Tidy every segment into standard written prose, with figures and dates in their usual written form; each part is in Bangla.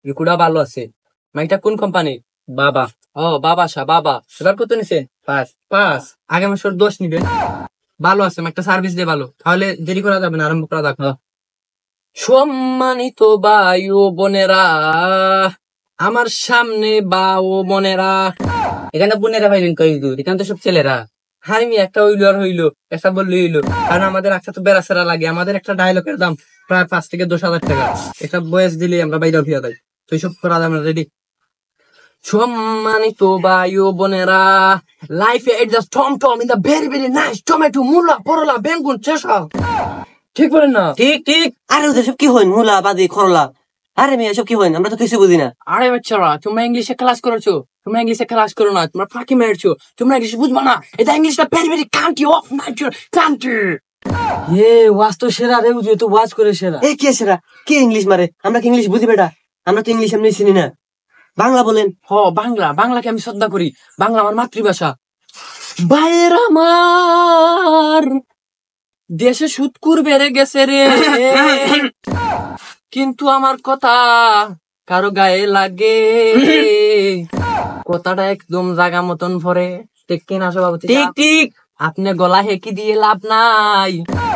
ইকুড়া ভালো আছে। মাইকটা কোন কোম্পানি? বাবা। ও বাবা বাবা। এবার কত নিছেন? 5 আগে মাসের 10 নিবেন। ভালো আছে, একটা সার্ভিস দিয়ে ভালো, তাহলে দেরি করা যাবে না, আরম্ভ করা যাক। সম্মানিত ভাই ও বোনেরা, আমার সামনে বা ও বোনেরা, এখানে বোনেরা ভাইলেন কই দূর, এখানে তো সব ছেলেরা। হারিমি একটা হইলো আর হইলো, একটা বললে হইলো, কারণ আমাদের একসাথে বেড়াচেরা লাগে। আমাদের একটা ডায়লগের দাম প্রায় 5 থেকে 10,000 টাকা। একটা বয়স দিলে আমরা বাইরে ফিরা দেয়, তো এইসব করা যাবে না। রেডি? সম্মানিত ভাই ও বোনেরা, লাইফে adjust Tom Tom in the very very nice tomato মূলা করলা বেগুন চেষা। ঠিক বলেন না? ঠিক ঠিক। আরে ওদের সব কি হইন? মূলা বাদি করলা, আরে মেয়ে সব কি হইন? আমরা তো কিছু বুঝি না। আরে বাচ্চারা, তোমরা ইংলিশে ক্লাস করেছো, তোমরা ইংলিশে ক্লাস করো না, তোমরা ফাঁকি মেরেছো, তোমরা ইংলিশ বুঝবা না। এটা ইংলিশটা very very country of Niger country. Was তো সেরা রে, বুঝে তো ওয়াজ করে সেরা। কে সেরা? কে ইংলিশ মারে? আমরা কি ইংলিশ বুঝি বেটা? আমরা তো ইংলিশ এমনি চিনি না। বাংলা বলেন। বাংলা, বাংলাকে আমি শ্রদ্ধা করি, বাংলা আমার মাতৃভাষা। ভাইয়ের আমার দেশে সুদকুর বেড়ে গেছে রে, কিন্তু আমার কথা কারো গায়ে লাগে। কথাটা একদম জাগা মতন ভরে, ঠিক কিনা সভাপতি? ঠিক ঠিক। আপনি গলা হেকি দিয়ে লাভ নাই,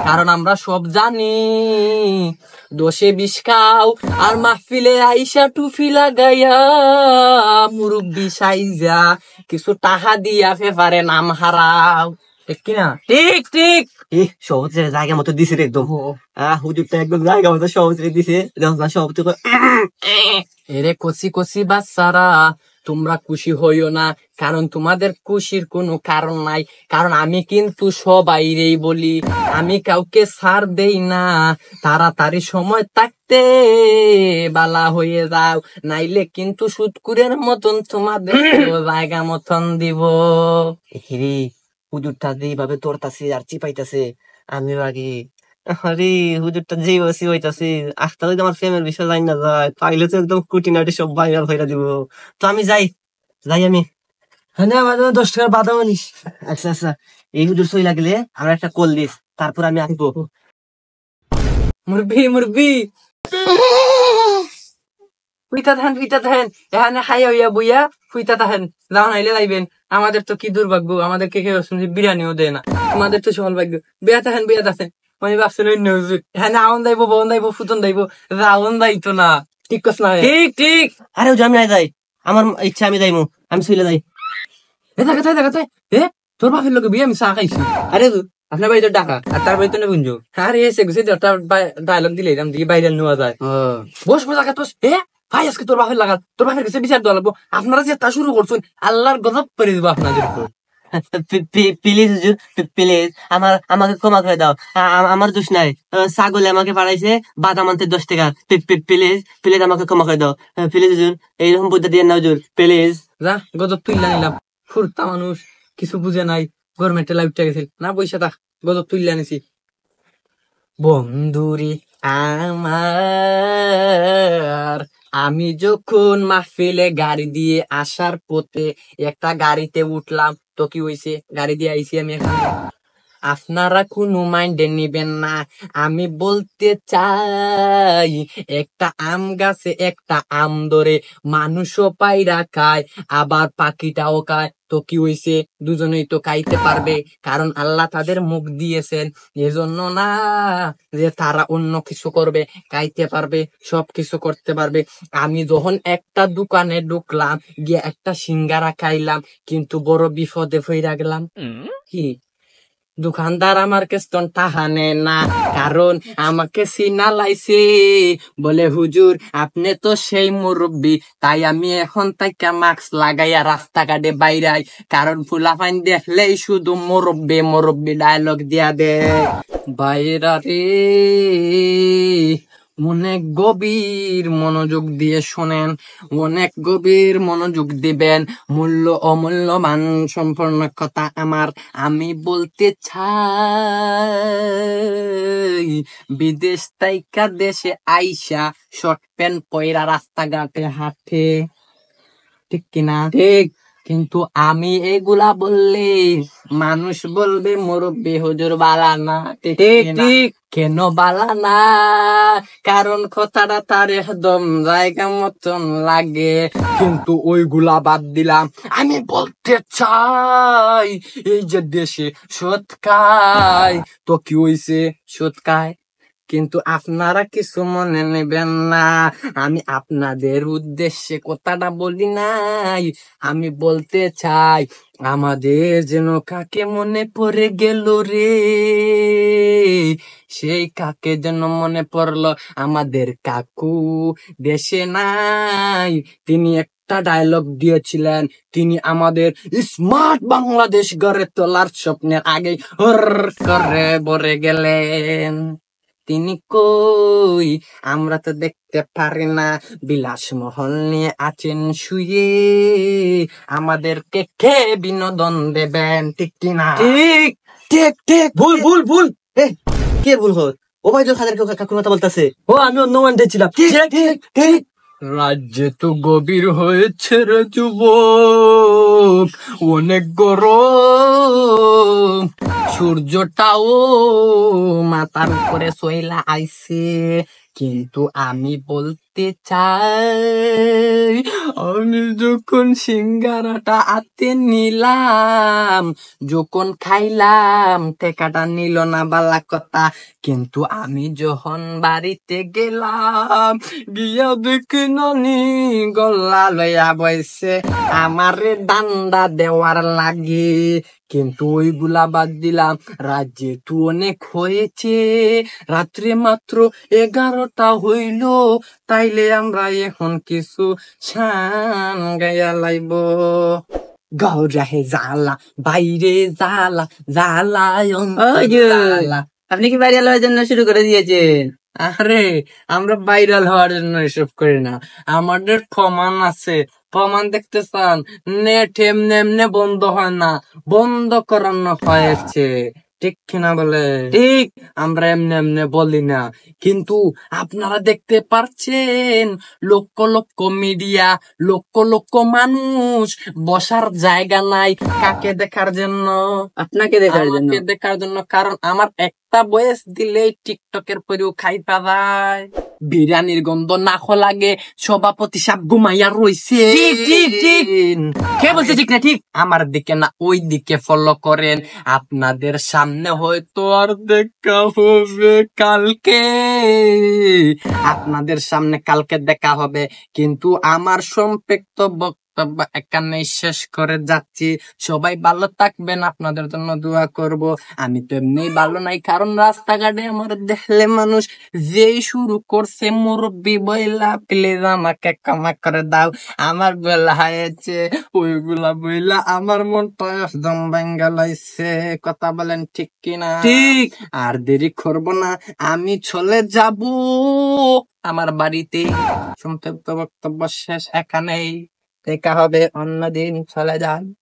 কারণ আমরা সব জানি। দোষে বিষ খাও আর মাহফিলে আইসা টুফি লাগাইয়া মুরব্বি সাইজা কিছু টাকা দিয়া ফেফারে নাম হারাও, ঠিক কিনা? ঠিক ঠিক। সহজ জায়গা মতো দিছে রে একদম। হুজুরটা একদম জায়গা মতো সহজ দিছে। সভাপতি এরে কচি কচি বাচ্চারা, তোমরা খুশি হইও না, কারণ তোমাদের খুশির কোনো কারণ নাই। কারণ আমি কিন্তু সবাইরেই বলি, আমি কাউকে ছাড় দেই না। তাড়াতাড়ি সময় থাকতে বালা হয়ে যাও, নাইলে কিন্তু সুদকুরের মতন তোমাদের জায়গা মতন দিব। হিরি হুজুরটা যেভাবে তোরতাছে আর চিপাইতাছে, আমি আগে আরে হুজুরটা যে বসি হইতাছে, আস্তে যদি আমার ফেমের বিষয় জানি না যায়, তাইলে তো একদম কুটিনাটি সব ভাইরাল হইরা দিব। তো আমি যাই আমি। হ্যাঁ আমার 10 টাকার বাদাম আনিস। আচ্ছা আচ্ছা, এই হুজুর সই লাগলে আমরা একটা কল দিস, তারপর আমি আসবো। মুরবি মুরবি ফুইতা থাকেন এখানে খাইয়া হইয়া বইয়া ফুইতা থাকেন, যাও নাইলে লাইবেন। আমাদের তো কি দুর্ভাগ্য, আমাদেরকে কেউ বিরিয়ানিও দেয় না। তোমাদের তো সফল ভাগ্য। বেয়া থাকেন মানে ভাবছেন অন্য হুজুর, এখানে আউন দাইব, বন দাইব, ফুতন দাইব, রাউন দাইতো না। ঠিক কস না? ঠিক ঠিক। আরে আমি যাই, আমার ইচ্ছা আমি যাইমু, আমি চলে যাই। তোর বাপের লোকে বিয়ে আমি চা খাইছি। আরে আপনার বাড়িতে ডাকা আর তার বাড়িতে না গুঞ্জু। আরে এসে গুছে ডায়লগ দিলে দিকে বাইরে নেওয়া যায়। বস মজা খাতোস। ভাই আজকে তোর বাপের লাগাল, তোর বাপের কাছে বিচার দেওয়া লাগবো। আপনারা যে তা শুরু করছেন, আল্লাহর গজব করে দিব আপনাদের উপর। প্লিজ হুজুর, প্লিজ আমাকে ক্ষমা করে দাও, আমার দোষ নাই। ছাগলে আমাকে পাঠাইছে বাদাম আনতে 10 টাকা। প্লিজ প্লিজ আমাকে ক্ষমা করে দাও, প্লিজ হুজুর, এইরকম বুদ্ধি দিয়ে না হুজুর, প্লিজ। যা গজব তুইলা নিলাম, ফুরতা মানুষ কিছু বুঝে নাই, গভর্নমেন্টে লাইভটা গেছিল না, পয়সা তা গজব তুইলা নিছি। বন্ধুরি আমার, আমি যখন মাহফিলে গাড়ি দিয়ে আসার পথে একটা গাড়িতে উঠলাম, তো কি হয়েছে, গাড়ি দিয়ে আইছি আমি এখানে। আপনারা কোনো মাইন্ডে নিবেন না, আমি বলতে চাই একটা আম গাছে একটা আম ধরে মানুষও পাইরা খায়, আবার পাখিটাও খায়, তো কি হয়েছে, দুজনেই তো খাইতে পারবে, কারণ আল্লাহ তাদের মুখ দিয়েছেন। এজন্য না যে তারা অন্য কিছু করবে, খাইতে পারবে, সবকিছু করতে পারবে। আমি যখন একটা দোকানে ঢুকলাম, গিয়ে একটা সিঙ্গারা খাইলাম, কিন্তু বড় বিপদে পইরা গেলাম। কি? দোকানদার আমার কেস্তন টাহানে না, কারণ আমাকে সিনা লাইছে, বলে হুজুর আপনি তো সেই মুরব্বী, তাই আমি এখন থেকে মাস্ক লাগাইয়া রাস্তাঘাটে বাইরাই, কারণ ফুলাফাইন দেখলেই শুধু মুরব্বী মুরব্বী ডায়লগ দিয়া দে। বাইরা রে, অনেক গভীর মনোযোগ দিয়ে শোনেন, অনেক গভীর মনোযোগ দিবেন, মূল্য অমূল্যবান সম্পূর্ণ কথা আমার। আমি বলতে চাই বিদেশ তাইকা দেশে আইসা শর্ট প্যান্ট পয়রা রাস্তাঘাটে হাঁটে, ঠিক কিনা? ঠিক। কিন্তু আমি এগুলা বললে মানুষ বলবে মুরব্বী হুজুর বালা না, ঠিক ঠিক। কেন বালা না, কারণ কথাটা তার একদম জায়গা মতন লাগে, কিন্তু ওইগুলা বাদ দিলাম। আমি বলতে চাই এই যে দেশে সুদ খায়, তো কি হইছে, সুদ খায়, কিন্তু আপনারা কিছু মনে নেবেন না, আমি আপনাদের উদ্দেশ্যে কথাটা বলি নাই। আমি বলতে চাই আমাদের যেন কাকে মনে পড়ে গেল রে, সেই কাকে যেন মনে পড়লো, আমাদের কাকু দেশে নাই। তিনি একটা ডায়লগ দিয়েছিলেন, তিনি আমাদের স্মার্ট বাংলাদেশ গড়ে তোলার স্বপ্নের আগে হর করে বলে গেলেন। তিনি কই, আমরা তো দেখতে পারি না, বিলাসমহল নিয়ে আছেন শুয়ে, আমাদেরকে কে বিনোদন দেবেন, ঠিক কিনা? ঠিক ঠিক ঠিক, ভুল ভুল ভুল। এ, কে ভুল হত? ওবায়দুল খাদের কাকুর কথা বলতেছে। ও, আমি অন্য ওয়ানডে ছিলাম। ঠিক ঠিক ঠিক। রাজ্যে তো গভীর হয়েছে রে যুবক, অনেক গরম, সূর্যটাও মাথার উপরে সইলা আইছে, কিন্তু আমি বলতে চাই আমি যখন সিঙ্গারাটা হাতে নিলাম, যখন খাইলাম, টেকাটা নিল না বালা কথা, কিন্তু আমি যখন বাড়িতে গেলাম, গিয়া দেখি নানি গল্লা লইয়া বইছে আমারে ডান্ডা দেওয়ার লাগে, কিন্তু ওইগুলা বাদ দিলাম। রাজ্যে তো অনেক হয়েছে, রাত্রে মাত্র 11টা হইল, তাইলে আমরা এখন কিছু শান গাইয়া লাইব। গৌরাহে জালা, বাইরে জালা, জালায় জালা। আপনি কি ভাইরাল হওয়ার জন্য শুরু করে দিয়েছেন? আরে আমরা ভাইরাল হওয়ার জন্য এসব করি না, আমাদের প্রমাণ আছে। প্রমাণ দেখতে চান? নেট এমনি এমনি বন্ধ হয় না, বন্ধ করানো হয়েছে, ঠিক কিনা বলে? ঠিক, আমরা এমনি এমনি বলি না, কিন্তু আপনারা দেখতে পারছেন লক্ষ লক্ষ মিডিয়া, লক্ষ লক্ষ মানুষ, বসার জায়গা নাই, কাকে দেখার জন্য? আপনাকে দেখার জন্য। আমাকে দেখার জন্য, কারণ আমার একটা বয়স দিলেই টিকটকের পরেও খাইতে যায়, বিরিয়ানির গন্ধ নাক লাগে, সভাপতি সাহেব ঘুমাইয়া রইছে। ঠিক ঠিক ঠিক, কে বলছে ঠিক না ঠিক? আমার দিকে না, ওই দিকে ফলো করেন, আপনাদের সামনে হয়তো আর দেখা হবে কালকে, আপনাদের সামনে কালকে দেখা হবে, কিন্তু আমার সম্পৃক্ত বক্তব্য এখানে শেষ করে যাচ্ছি। সবাই ভালো থাকবেন, আপনাদের জন্য দোয়া করব। আমি তো এমনি ভালো নাই, কারণ রাস্তাঘাটে আমার দেখলে মানুষ যেই শুরু করছে মুরব্বি বইলা, প্লিজ আমাকে ক্ষমা করে দাও, আমার বেলা হয়েছে, ওইগুলা বইলা আমার মনটা একদম ভেঙ্গে লাইছে। কথা বলেন ঠিক কিনা? ঠিক। আর দেরি করব না, আমি চলে যাব আমার বাড়িতে। সংক্ষিপ্ত বক্তব্য শেষ এখানেই, দেখা হবে অন্যদিন, চলে যান।